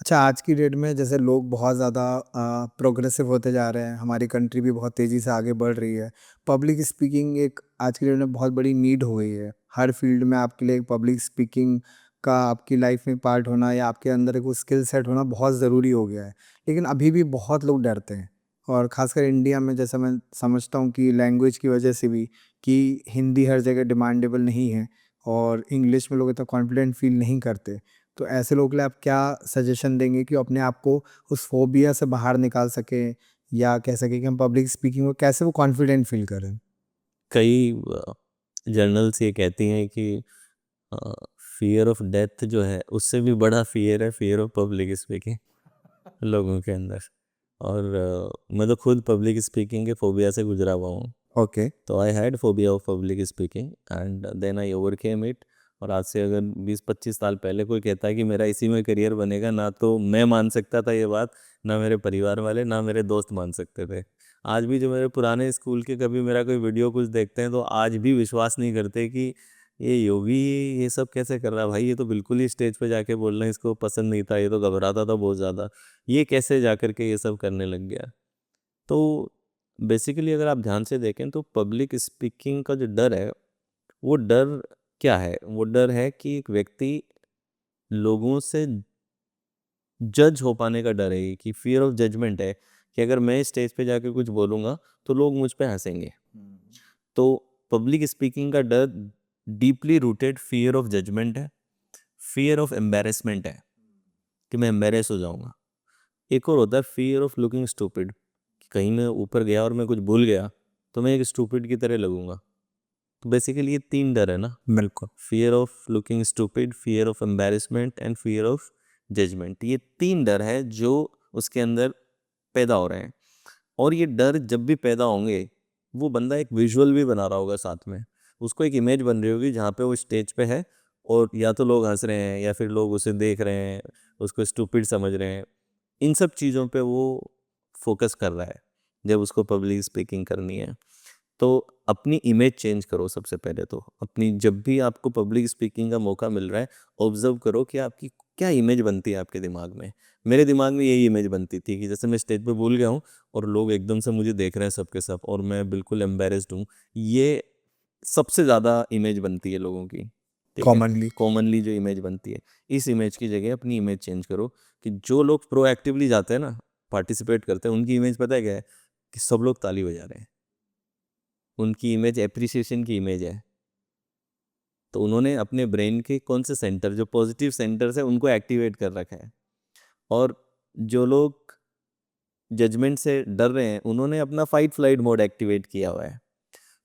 अच्छा, आज की डेट में जैसे लोग बहुत ज़्यादा प्रोग्रेसिव होते जा रहे हैं, हमारी कंट्री भी बहुत तेज़ी से आगे बढ़ रही है। पब्लिक स्पीकिंग एक आज की डेट में बहुत बड़ी नीड हो गई है। हर फील्ड में आपके लिए पब्लिक स्पीकिंग का आपकी लाइफ में पार्ट होना या आपके अंदर एक वो स्किल सेट होना बहुत ज़रूरी हो गया है। लेकिन अभी भी बहुत लोग डरते हैं और ख़ासकर इंडिया में जैसा मैं समझता हूँ कि लैंग्वेज की वजह से भी कि हिंदी हर जगह डिमांडेबल नहीं है और इंग्लिश में लोग इतना कॉन्फिडेंट फ़ील नहीं करते। तो ऐसे लोगों के लिए आप क्या सजेशन देंगे कि वो अपने आप को उस फोबिया से बाहर निकाल सकें या कह सकें कि हम पब्लिक स्पीकिंग में कैसे वो कॉन्फिडेंट फील करें? कई जर्नल्स ये कहती हैं कि फियर ऑफ डेथ जो है उससे भी बड़ा फियर ऑफ पब्लिक स्पीकिंग लोगों के अंदर। और मैं तो खुद पब्लिक स्पीकिंग के फोबिया से गुजरा हुआ हूँ। ओके। तो I had phobia of public speaking and then I overcame it. और आज से अगर 20-25 साल पहले कोई कहता है कि मेरा इसी में करियर बनेगा, ना तो मैं मान सकता था ये बात, ना मेरे परिवार वाले, ना मेरे दोस्त मान सकते थे। आज भी जो मेरे पुराने स्कूल के कभी मेरा कोई वीडियो कुछ देखते हैं तो आज भी विश्वास नहीं करते कि ये योगी ये सब कैसे कर रहा है भाई, ये तो बिल्कुल ही स्टेज पे जाके बोलना इसको पसंद नहीं था, ये तो घबराता था बहुत ज़्यादा, ये कैसे जा करके ये सब करने लग गया। तो बेसिकली अगर आप ध्यान से देखें तो पब्लिक स्पीकिंग का जो डर है, वो डर क्या है? वो डर है कि एक व्यक्ति लोगों से जज हो पाने का डर है, ये कि फियर ऑफ जजमेंट है कि अगर मैं स्टेज पे जाके कुछ बोलूँगा तो लोग मुझ पे हँसेंगे। तो पब्लिक स्पीकिंग का डर deeply rooted fear of judgement है, फियर ऑफ एम्बैरेसमेंट है कि मैं एम्बैरेस हो जाऊँगा। एक और होता है फियर ऑफ लुकिंग स्टूपिड, कि कहीं मैं ऊपर गया और मैं कुछ भूल गया तो मैं एक स्टूपिड की तरह लगूंगा। तो बेसिकली ये तीन डर है ना, बिल्कुल। Fear of looking stupid, fear of embarrassment and fear of judgement. ये तीन डर है जो उसके अंदर पैदा हो रहे हैं। और ये डर जब भी पैदा होंगे, वो बंदा एक विजुअल भी बना रहा होगा साथ में, उसको एक इमेज बन रही होगी जहाँ पे वो स्टेज पे है और या तो लोग हंस रहे हैं या फिर लोग उसे देख रहे हैं, उसको स्टूपिड समझ रहे हैं। इन सब चीज़ों पे वो फोकस कर रहा है जब उसको पब्लिक स्पीकिंग करनी है। तो अपनी इमेज चेंज करो सबसे पहले। तो अपनी जब भी आपको पब्लिक स्पीकिंग का मौका मिल रहा है, ऑब्जर्व करो कि आपकी क्या इमेज बनती है आपके दिमाग में। मेरे दिमाग में यही इमेज बनती थी कि जैसे मैं स्टेज पे भूल गया हूँ और लोग एकदम से मुझे देख रहे हैं सबके सब और मैं बिल्कुल एम्बेरस्ड हूँ। ये सबसे ज़्यादा इमेज बनती है लोगों की, ठीक है, कॉमनली। कॉमनली जो इमेज बनती है। इस इमेज की जगह अपनी इमेज चेंज करो कि जो लोग प्रोएक्टिवली जाते हैं ना, पार्टिसिपेट करते हैं, उनकी इमेज पता है क्या है? कि सब लोग ताली बजा रहे हैं। उनकी इमेज एप्रिसिएशन की इमेज है। तो उन्होंने अपने ब्रेन के कौन से सेंटर, जो पॉजिटिव सेंटर्स है, उनको एक्टिवेट कर रखा है। और जो लोग जजमेंट से डर रहे हैं, उन्होंने अपना फाइट फ्लाइट मोड एक्टिवेट किया हुआ है।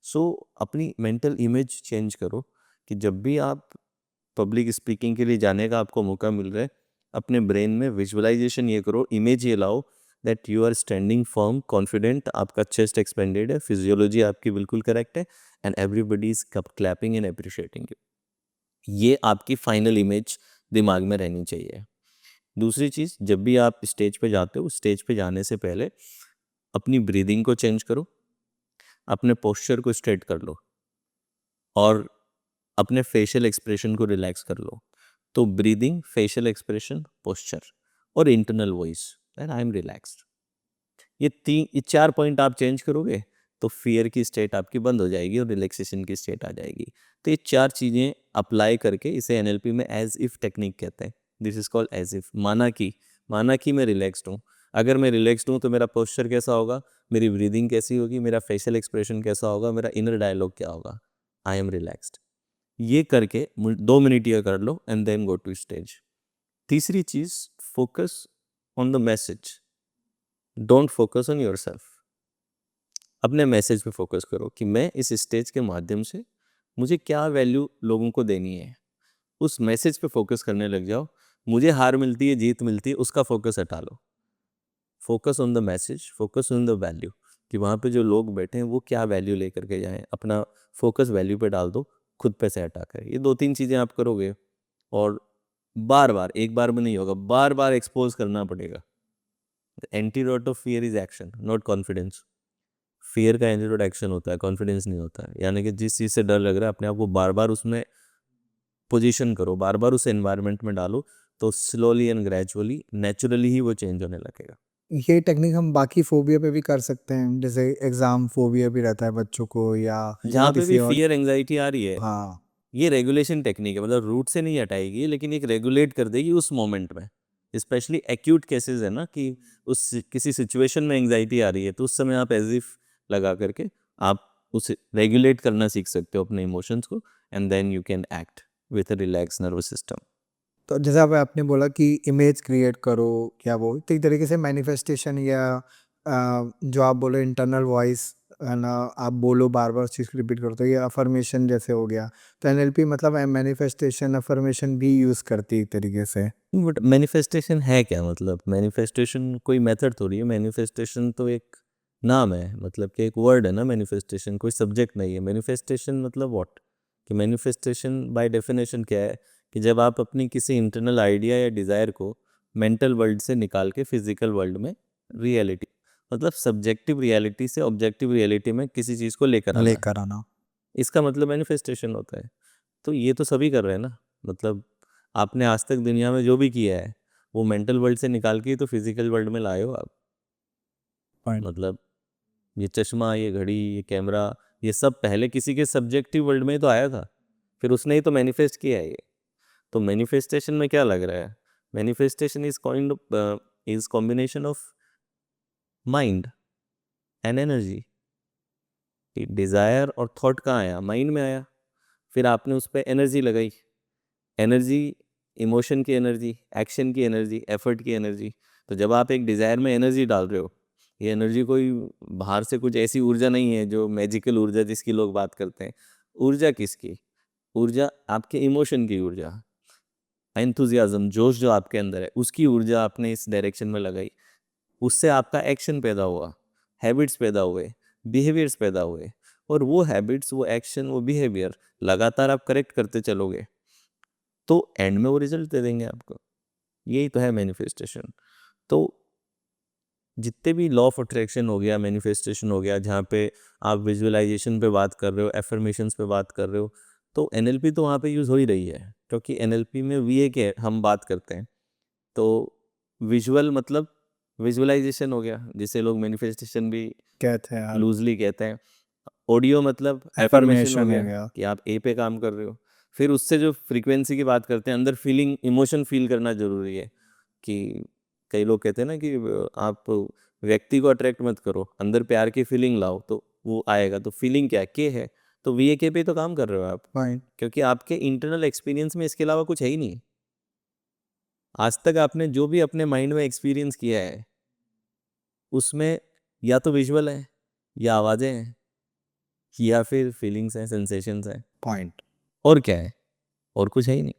सो अपनी मेंटल इमेज चेंज करो कि जब भी आप पब्लिक स्पीकिंग के लिए जाने का आपको मौका मिल रहा है, अपने ब्रेन में विजुअलाइजेशन ये करो, इमेज ये लाओ that you are standing firm, confident, आपका चेस्ट एक्सपेंडेड है, फिजियोलॉजी आपकी बिल्कुल करेक्ट है, and everybody is clapping and appreciating you. ये आपकी फाइनल इमेज दिमाग में रहनी चाहिए। दूसरी चीज़, जब भी आप स्टेज पे जाते हो, स्टेज पे जाने से पहले अपनी ब्रीदिंग को चेंज करो, अपने पोस्चर को स्ट्रेट कर लो और अपने फेशियल एक्सप्रेशन को रिलैक्स कर लो। तो ब्रीदिंग, फेशियल एक्सप्रेशन, पोस्चर और internal voice, that I am relaxed. ये चार पॉइंट आप चेंज करोगे तो फियर की स्टेट आपकी बंद हो जाएगी और रिलैक्सेशन की स्टेट आ जाएगी। तो ये चार चीज़ें अप्लाई करके, इसे एनएलपी में एज इफ टेक्निक कहते हैं। This is called as if. माना कि मैं रिलैक्स्ड हूँ। अगर मैं रिलैक्स्ड हूँ तो मेरा पोस्चर कैसा होगा, मेरी ब्रीदिंग कैसी होगी, मेरा फेशियल एक्सप्रेशन कैसा होगा, मेरा इनर डायलॉग क्या होगा, आई एम रिलैक्स्ड। ये करके 2 मिनट ये कर लो and then go to stage. तीसरी चीज, focus on the message, don't focus on yourself. अपने मैसेज पे फोकस करो कि मैं इस स्टेज के माध्यम से मुझे क्या वैल्यू लोगों को देनी है। उस मैसेज पे फोकस करने लग जाओ। मुझे हार मिलती है, जीत मिलती है, उसका फोकस हटा लो। Focus on the message, focus on the value, कि वहाँ पे जो लोग बैठे हैं वो क्या वैल्यू लेकर के जाएं। अपना फोकस वैल्यू पे डाल दो, खुद पे से हटाकर। ये 2-3 चीज़ें आप करोगे और बार बार, एक बार में नहीं होगा, बार बार एक्सपोज करना पड़ेगा। Antidote of fear is action, not confidence. Fear का एंटीडोट एक्शन होता है, कॉन्फिडेंस नहीं होता है। यानी कि जिस चीज़ से डर लग रहा है, अपने आप को बार बार उसमें पोजीशन करो, बार बार उस एनवायरनमेंट में डालो, तो स्लोली एंड ग्रेजुअली नेचुरली ही वो चेंज होने लगेगा। ये टेक्निक हम बाकी फोबिया पे भी कर सकते हैं, जैसे एग्जाम फोबिया भी रहता है बच्चों को, या जहाँ पे भी किसी और। फियर एंजाइटी आ रही है, हाँ, ये रेगुलेशन टेक्निक है, मतलब रूट से नहीं हटाएगी लेकिन एक रेगुलेट कर देगी उस मोमेंट में। स्पेशली एक्यूट केसेस है ना, कि उस किसी सिचुएशन में एंजाइटी आ रही है, तो उस समय आप एज इफ लगा करके आप उसे रेगुलेट करना सीख सकते हो अपने इमोशंस को, and then you can act with a relax nervous system. तो जैसे अब आपने बोला कि इमेज क्रिएट करो, क्या वो तो एक तरीके से मैनिफेस्टेशन, या जो आप बोलो इंटरनल वॉइस है ना, आप बोलो बार बार चीज़ रिपीट करो, तो ये अफर्मेशन जैसे हो गया। तो एनएलपी मतलब मैनिफेस्टेशन अफर्मेशन भी यूज़ करती है एक तरीके से। बट मैनिफेस्टेशन है क्या? मतलब मैनिफेस्टेशन कोई मेथड थोड़ी है, मैनिफेस्टेशन तो एक नाम है, मतलब कि एक वर्ड है ना मैनिफेस्टेशन, कोई सब्जेक्ट नहीं है। मैनिफेस्टेशन मतलब व्हाट, कि मैनिफेस्टेशन बाय डेफिनेशन क्या है, कि जब आप अपनी किसी इंटरनल आइडिया या डिज़ायर को मेंटल वर्ल्ड से निकाल के फिजिकल वर्ल्ड में रियलिटी, मतलब सब्जेक्टिव रियलिटी से ऑब्जेक्टिव रियलिटी में किसी चीज़ को लेकर आना, लेकर आना। इसका मतलब मैनिफेस्टेशन होता है। तो ये तो सभी कर रहे हैं ना, मतलब आपने आज तक दुनिया में जो भी किया है वो मेंटल वर्ल्ड से निकाल के ही तो फिजिकल वर्ल्ड में लाए हो आप। पॉइंट। मतलब ये चश्मा, ये घड़ी, ये कैमरा, ये सब पहले किसी के सब्जेक्टिव वर्ल्ड में ही तो आया था, फिर उसने ही तो मैनिफेस्ट किया है ये। तो मैनिफेस्टेशन में क्या लग रहा है? Manifestation is combination of mind and energy. Desire और थॉट कहाँ आया? माइंड में आया, फिर आपने उस पर एनर्जी लगाई। एनर्जी, इमोशन की एनर्जी, एक्शन की एनर्जी, एफर्ट की एनर्जी। तो जब आप एक डिज़ायर में एनर्जी डाल रहे हो, ये एनर्जी कोई बाहर से कुछ ऐसी ऊर्जा नहीं है जो मैजिकल ऊर्जा जिसकी लोग बात करते हैं। ऊर्जा किसकी? ऊर्जा आपके इमोशन की ऊर्जा, एंथुजियाज्म, जोश जो आपके अंदर है, उसकी ऊर्जा आपने इस डायरेक्शन में लगाई। उससे आपका एक्शन पैदा हुआ, हैबिट्स पैदा हुए, बिहेवियर्स पैदा हुए, और वो हैबिट्स, वो एक्शन, वो बिहेवियर लगातार आप करेक्ट करते चलोगे तो एंड में वो रिजल्ट दे देंगे आपको। यही तो है मैनिफेस्टेशन। तो जितने भी लॉ ऑफ अट्रैक्शन हो गया, मैनिफेस्टेशन हो गया, जहाँ पे आप विजुअलाइजेशन पे बात कर रहे हो, एफर्मेशंस पे बात कर रहे हो, तो एनएलपी तो वहाँ पे यूज़ हो ही रही है, क्योंकि एनएलपी में वीए के हम बात करते हैं। तो विजुअल मतलब विजुअलाइजेशन हो गया, जिसे लोग मैनिफेस्टेशन भी कहते हैं यार। लूजली कहते हैं। ऑडियो मतलब एफर्मेशन हो एफर्मेशन हो गया, गया। कि आप ए पे काम कर रहे हो। फिर उससे जो फ्रीक्वेंसी की बात करते हैं, अंदर फीलिंग, इमोशन फील करना ज़रूरी है। कि कई लोग कहते हैं ना कि आप व्यक्ति को अट्रैक्ट मत करो, अंदर प्यार की फीलिंग लाओ तो वो आएगा। तो फीलिंग क्या के है? तो वी ए के पे तो काम कर रहे हो आप, पॉइंट। क्योंकि आपके इंटरनल एक्सपीरियंस में इसके अलावा कुछ है ही नहीं। आज तक आपने जो भी अपने माइंड में एक्सपीरियंस किया है, उसमें या तो विजुअल है, या आवाज़ें हैं, या फिर फीलिंग्स हैं, सेंसेशंस हैं, पॉइंट। और क्या है? और कुछ है ही नहीं।